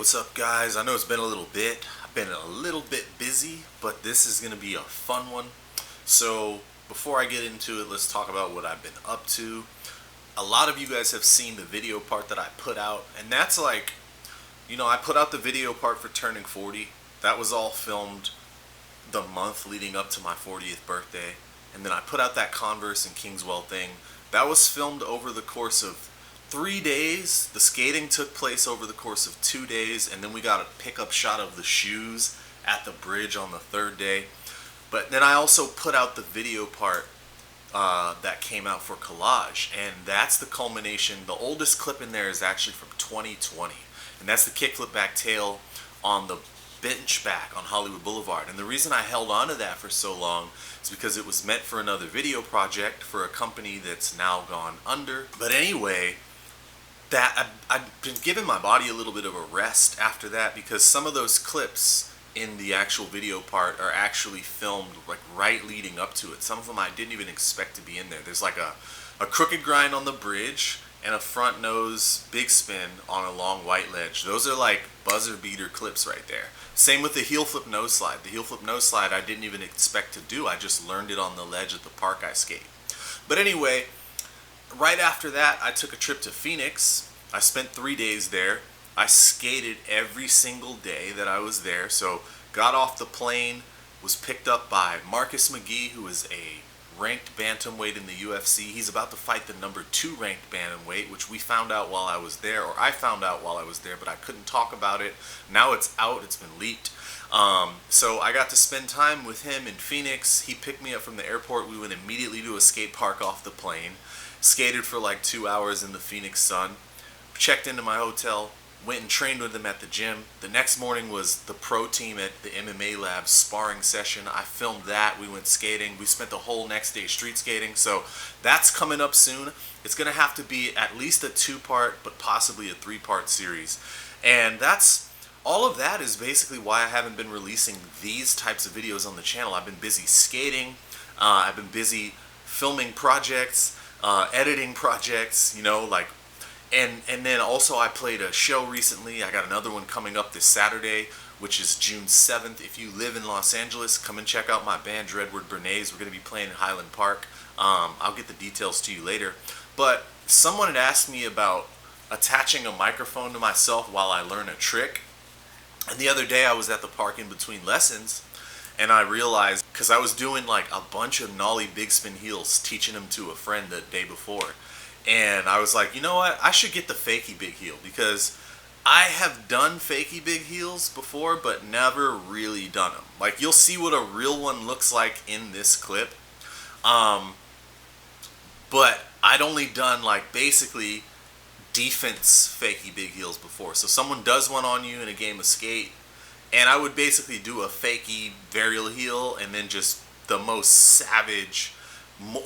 What's up, guys? I know it's been a little bit. I've been a little bit busy, but this is going to be a fun one. So before I get into it, let's talk about what I've been up to. A lot of you guys have seen the video part that I put out, and that's like, I put out the video part for turning 40. That was all filmed the month leading up to my 40th birthday. And then I put out that Converse and Kingswell thing. That was filmed over the course of 3 days. The skating took place over the course of 2 days, and then we got a pickup shot of the shoes at the bridge on the third day. But then I also put out the video part that came out for Collage, and that's the culmination. The oldest clip in there is actually from 2020, and that's the kickflip back tail on the bench back on Hollywood Boulevard. And the reason I held on to that for so long is because it was meant for another video project for a company that's now gone under. But anyway, that I've been giving my body a little bit of a rest after that, because some of those clips in the actual video part are actually filmed like right leading up to it. Some of them I didn't even expect to be in there. There's like a crooked grind on the bridge and a front nose big spin on a long white ledge. Those are like buzzer beater clips right there. Same with the heel flip nose slide. The heel flip nose slide I didn't even expect to do. I just learned it on the ledge at the park I skate. But anyway, right after that, I took a trip to Phoenix. I spent 3 days there. I skated every single day that I was there. So got off the plane, was picked up by Marcus McGee, who is a ranked bantamweight in the UFC. He's about to fight the number 2 ranked bantamweight, which we found out while I was there, or I found out while I was there, but I couldn't talk about it. Now it's out, it's been leaked. So I got to spend time with him in Phoenix. He picked me up from the airport. We went immediately to a skate park off the plane, skated for like 2 hours in the Phoenix sun, checked into my hotel, went and trained with them at the gym. The next morning was the pro team at the MMA Lab sparring session. I filmed that. We went skating. We spent the whole next day street skating. So that's coming up soon. It's going to have to be at least a 2-part, but possibly a 3-part series. And that's all of that is basically why I haven't been releasing these types of videos on the channel. I've been busy skating. I've been busy filming projects, editing projects, And then also I played a show recently. I got another one coming up this Saturday, which is June 7th. If you live in Los Angeles, come and check out my band, Dreadward Bernays. We're going to be playing in Highland Park. I'll get the details to you later. But someone had asked me about attaching a microphone to myself while I learn a trick. And the other day I was at the park in between lessons, and I realized, because I was doing like a bunch of nollie big spin heels, teaching them to a friend the day before. And I was like, you know what? I should get the Fakie big heel, because I have done Fakie big heels before, but never really done them. Like, you'll see what a real one looks like in this clip. But I'd only done like basically defense Fakie big heels before. So someone does one on you in a game of skate, and I would basically do a Fakie varial heel and then just the most savage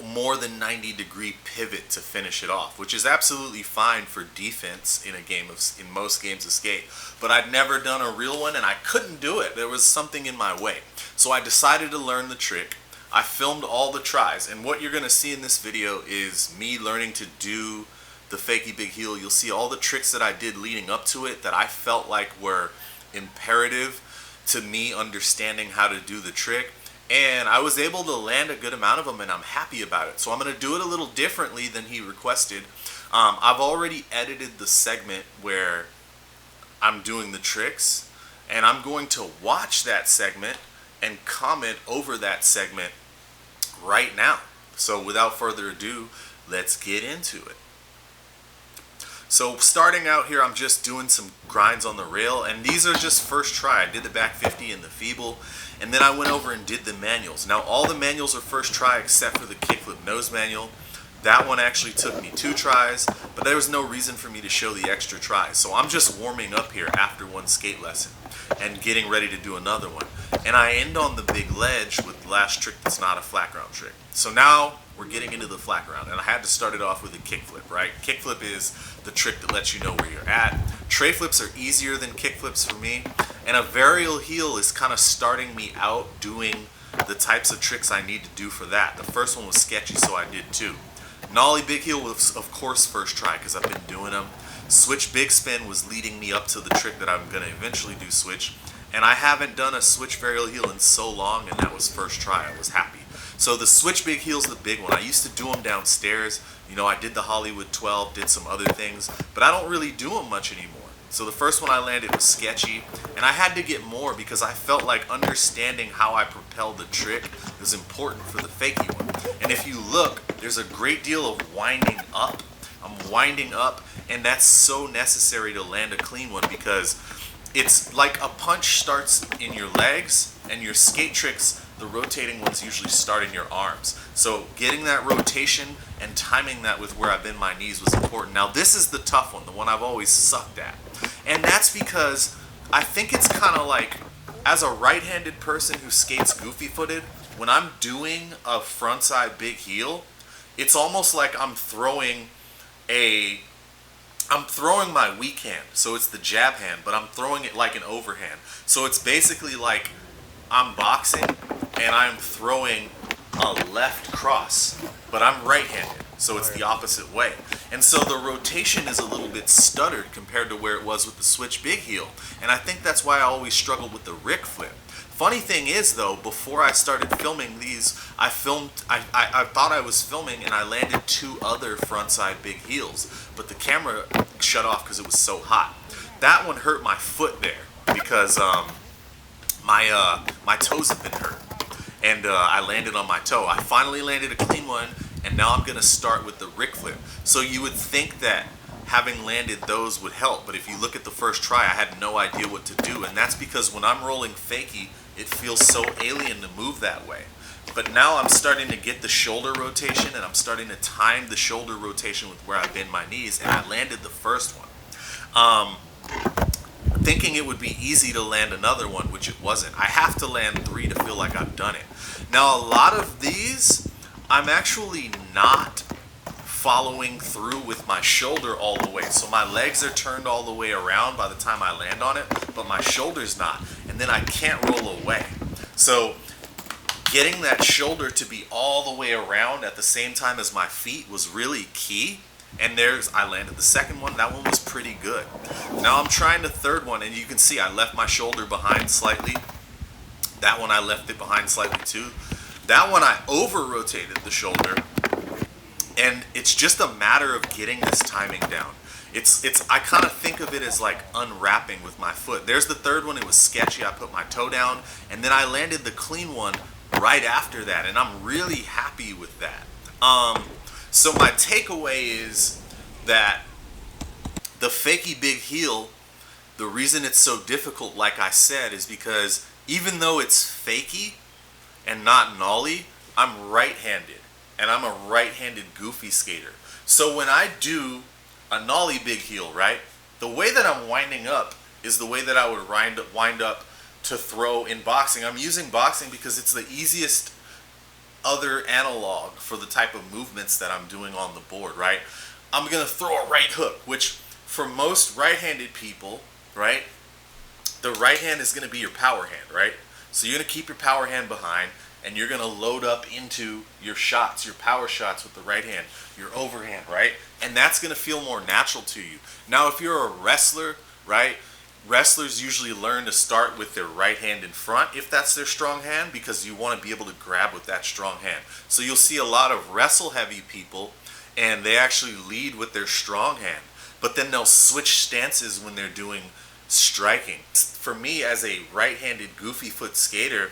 more than 90-degree pivot to finish it off, which is absolutely fine for defense in most games of skate. But I'd never done a real one, and I couldn't do it. There was something in my way. So I decided to learn the trick. I filmed all the tries, and what you're going to see in this video is me learning to do the Fakie big heel. You'll see all the tricks that I did leading up to it that I felt like were imperative to me understanding how to do the trick. And I was able to land a good amount of them, and I'm happy about it. So I'm going to do it a little differently than he requested. I've already edited the segment where I'm doing the tricks, and I'm going to watch that segment and comment over that segment right now. So without further ado, let's get into it. So starting out here, I'm just doing some grinds on the rail, and these are just first try. I did the back 50 and the feeble, and then I went over and did the manuals. Now all the manuals are first try except for the kickflip nose manual. That one actually took me 2 tries, but there was no reason for me to show the extra tries. So I'm just warming up here after one skate lesson and getting ready to do another one. And I end on the big ledge with the last trick that's not a flat ground trick. So now we're getting into the flat ground, and I had to start it off with a kickflip, right? Kickflip is the trick that lets you know where you're at. Tray flips are easier than kickflips for me, and a varial heel is kind of starting me out doing the types of tricks I need to do for that. The first one was sketchy, so I did 2. Nollie big heel was, of course, first try because I've been doing them. switch big spin was leading me up to the trick that I'm going to eventually do switch. And I haven't done a switch varial heel in so long, and that was first try. I was happy. So the switch big heel's the big one. I used to do them downstairs. You know, I did the Hollywood 12, did some other things, but I don't really do them much anymore. So the first one I landed was sketchy, and I had to get more because I felt like understanding how I propelled the trick is important for the fakie one. And if you look, there's a great deal of winding up. I'm winding up, and that's so necessary to land a clean one because it's like a punch starts in your legs, and your skate tricks, the rotating ones usually start in your arms. So getting that rotation and timing that with where I bend my knees was important. Now this is the tough one, the one I've always sucked at. And that's because I think it's kind of like, as a right-handed person who skates goofy-footed, when I'm doing a frontside big heel, it's almost like I'm throwing my weak hand, so it's the jab hand, but I'm throwing it like an overhand. So it's basically like I'm boxing and I'm throwing a left cross, but I'm right-handed, so it's the opposite way. And so the rotation is a little bit stuttered compared to where it was with the switch big heel. And I think that's why I always struggled with the Rick flip. Funny thing is though, before I started filming these, I thought I was filming and I landed 2 other frontside big heels, but the camera shut off because it was so hot. That one hurt my foot there because my toes have been hurt, and I landed on my toe. I finally landed a clean one, and now I'm gonna start with the Rick flip. So you would think that having landed those would help, but if you look at the first try, I had no idea what to do, and that's because when I'm rolling fakie, it feels so alien to move that way. But now I'm starting to get the shoulder rotation, and I'm starting to time the shoulder rotation with where I bend my knees, and I landed the first one. Thinking it would be easy to land another one, which it wasn't. I have to land 3 to feel like I've done it. Now a lot of these, I'm actually not following through with my shoulder all the way. So my legs are turned all the way around by the time I land on it, but my shoulder's not. And then I can't roll away. So getting that shoulder to be all the way around at the same time as my feet was really key. And I landed the second one. That one was pretty good. Now I'm trying the third one, and you can see I left my shoulder behind slightly. That one I left it behind slightly too. That one I over-rotated the shoulder. And it's just a matter of getting this timing down. I kind of think of it as like unwrapping with my foot. There's the third one. It was sketchy. I put my toe down, and then I landed the clean one right after that, and I'm really happy with that. So my takeaway is that the fakie big heel, the reason it's so difficult, like I said, is because even though it's fakie and not nollie, I'm right-handed, and I'm a right-handed goofy skater. So when I do a nollie big heel, right, the way that I'm winding up is the way that I would wind up to throw in boxing. I'm using boxing because it's the easiest other analog for the type of movements that I'm doing on the board, right? I'm going to throw a right hook, which for most right-handed people, right, the right hand is going to be your power hand, right? So you're going to keep your power hand behind, and you're going to load up into your shots, your power shots with the right hand, your overhand, right? And that's going to feel more natural to you. Now, if you're a wrestler, right, wrestlers usually learn to start with their right hand in front if that's their strong hand, because you want to be able to grab with that strong hand. So you'll see a lot of wrestle heavy people, and they actually lead with their strong hand, but then they'll switch stances when they're doing striking. For me, as a right-handed goofy foot skater,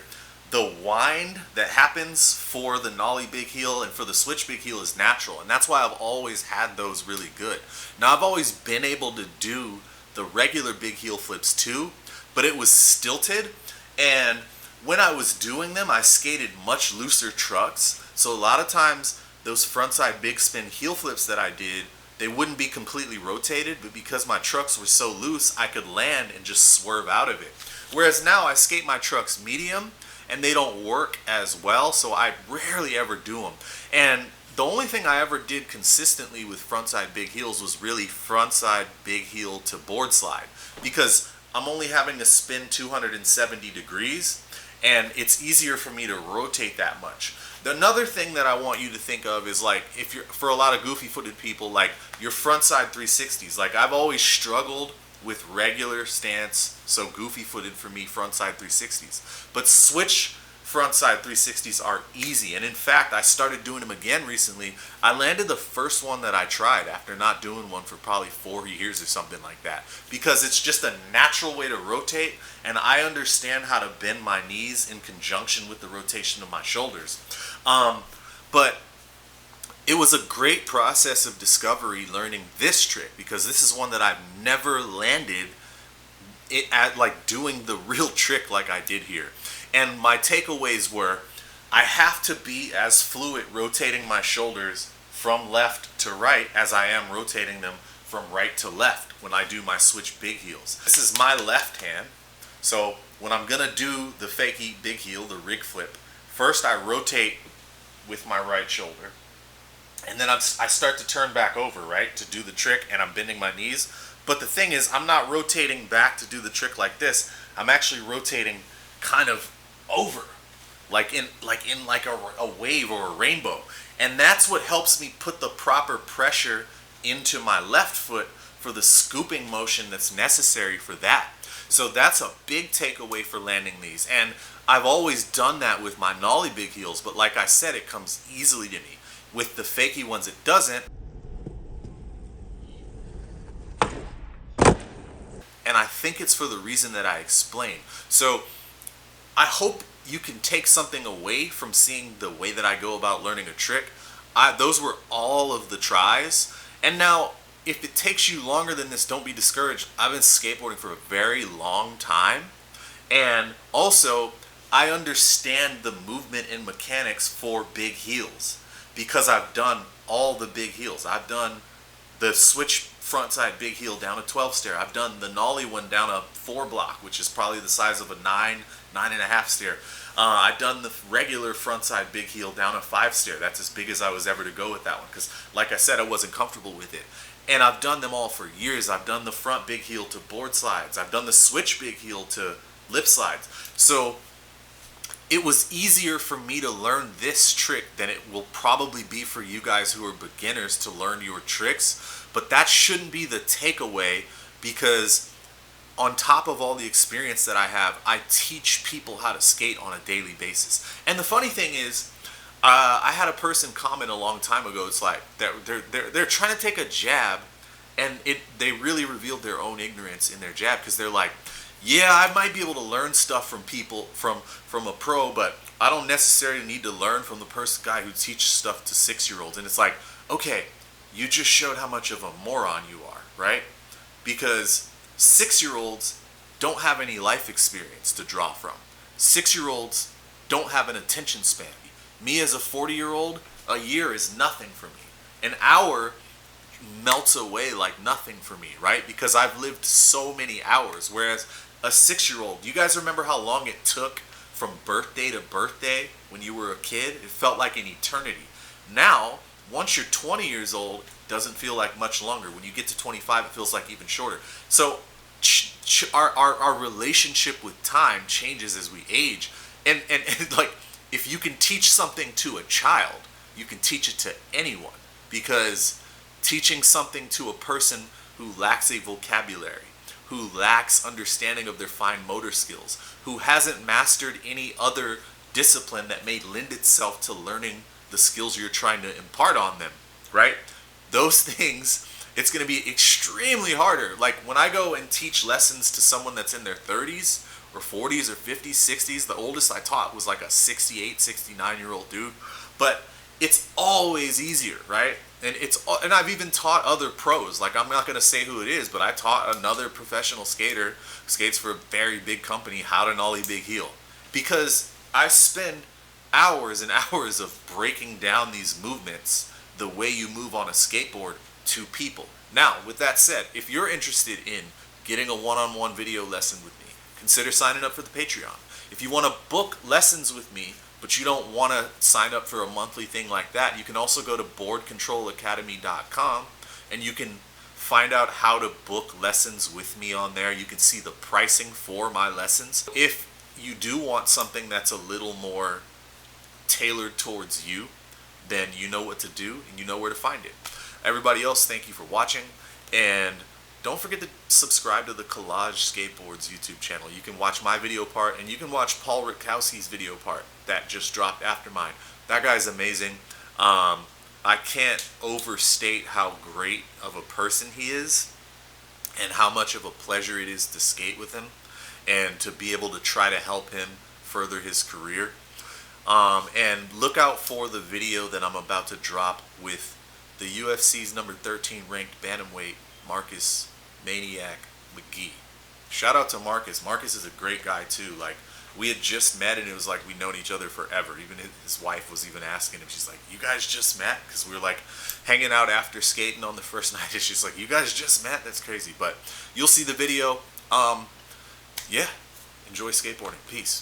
the wind that happens for the nollie big heel and for the switch big heel is natural, and that's why I've always had those really good. Now, I've always been able to do the regular big heel flips too, but it was stilted, and when I was doing them, I skated much looser trucks, so a lot of times those frontside big spin heel flips that I did, they wouldn't be completely rotated, but because my trucks were so loose, I could land and just swerve out of it. Whereas now I skate my trucks medium, and they don't work as well, so I rarely ever do them. And the only thing I ever did consistently with frontside big heels was really frontside big heel to board slide, because I'm only having to spin 270 degrees, and it's easier for me to rotate that much. Another thing that I want you to think of is like, if you're, for a lot of goofy footed people, like your front side 360s. Like I've always struggled with regular stance, so goofy footed for me, front side 360s. But switch front side 360s are easy, and in fact I started doing them again recently. I landed the first one that I tried after not doing one for probably 4 years or something like that, because it's just a natural way to rotate, and I understand how to bend my knees in conjunction with the rotation of my shoulders. But it was a great process of discovery learning this trick, because this is one that I've never landed it at, like doing the real trick like I did here. And my takeaways were, I have to be as fluid rotating my shoulders from left to right as I am rotating them from right to left when I do my switch big heels. This is my left hand, so when I'm gonna do the fakie big heel, the rig flip, first I rotate with my right shoulder, and then I start to turn back over, right, to do the trick, and I'm bending my knees. But the thing is, I'm not rotating back to do the trick like this. I'm actually rotating kind of over, like in a wave or a rainbow. And that's what helps me put the proper pressure into my left foot for the scooping motion that's necessary for that. So that's a big takeaway for landing these. And I've always done that with my nollie big heels, but like I said, it comes easily to me. With the fakie ones, it doesn't. And I think it's for the reason that I explained. So I hope you can take something away from seeing the way that I go about learning a trick. Those were all of the tries. And now, if it takes you longer than this, don't be discouraged. I've been skateboarding for a very long time. And also, I understand the movement and mechanics for big heels, because I've done all the big heels. I've done the switch frontside big heel down a 12 stair. I've done the nollie one down a 4 block, which is probably the size of a 9.5 stair. I've done the regular frontside big heel down a 5 stair. That's as big as I was ever to go with that one, because like I said, I wasn't comfortable with it. And I've done them all for years. I've done the front big heel to board slides. I've done the switch big heel to lip slides. So it was easier for me to learn this trick than it will probably be for you guys who are beginners to learn your tricks. But that shouldn't be the takeaway, because on top of all the experience that I have, I teach people how to skate on a daily basis. And the funny thing is, I had a person comment a long time ago. It's like they're trying to take a jab, and they really revealed their own ignorance in their jab, because they're like, yeah, I might be able to learn stuff from people, from a pro, but I don't necessarily need to learn from the guy who teaches stuff to 6-year-olds. And it's like, okay, you just showed how much of a moron you are, right? Because 6-year-olds don't have any life experience to draw from. 6-year-olds don't have an attention span. Me as a 40-year-old, a year is nothing for me. An hour melts away like nothing for me, right? Because I've lived so many hours. Whereas a 6-year-old, you guys remember how long it took from birthday to birthday when you were a kid? It felt like an eternity. Now, once you're 20 years old, it doesn't feel like much longer. When you get to 25, it feels like even shorter. So our relationship with time changes as we age. And like, if you can teach something to a child, you can teach it to anyone. Because teaching something to a person who lacks a vocabulary, who lacks understanding of their fine motor skills, who hasn't mastered any other discipline that may lend itself to learning the skills you're trying to impart on them, right? Those things, it's going to be extremely harder. Like when I go and teach lessons to someone that's in their 30s or 40s or 50s, 60s, the oldest I taught was like a 68, 69-year-old dude. But it's always easier, right? And I've even taught other pros. Like, I'm not going to say who it is, but I taught another professional skater who skates for a very big company how to nollie big heel. Because I spend hours and hours of breaking down these movements the way you move on a skateboard to people. Now, with that said, if you're interested in getting a one-on-one video lesson with me, consider signing up for the Patreon. If you want to book lessons with me, but you don't want to sign up for a monthly thing like that, you can also go to boardcontrolacademy.com and you can find out how to book lessons with me on there. You can see the pricing for my lessons. If you do want something that's a little more tailored towards you, then you know what to do and you know where to find it. Everybody else, thank you for watching, and don't forget to subscribe to the Collage Skateboards YouTube channel. You can watch my video part, and you can watch Paul Rutkowski's video part that just dropped after mine. That guy's amazing. I can't overstate how great of a person he is and how much of a pleasure it is to skate with him and to be able to try to help him further his career. And look out for the video that I'm about to drop with the UFC's number 13 ranked bantamweight Marcus Maniac McGee. Shout out to Marcus. Marcus is a great guy too. Like, we had just met and it was like we'd known each other forever. Even his wife was even asking him. She's like, "You guys just met?" Because we were like hanging out after skating on the first night. And she's like, "You guys just met? That's crazy." But you'll see the video. Yeah. Enjoy skateboarding. Peace.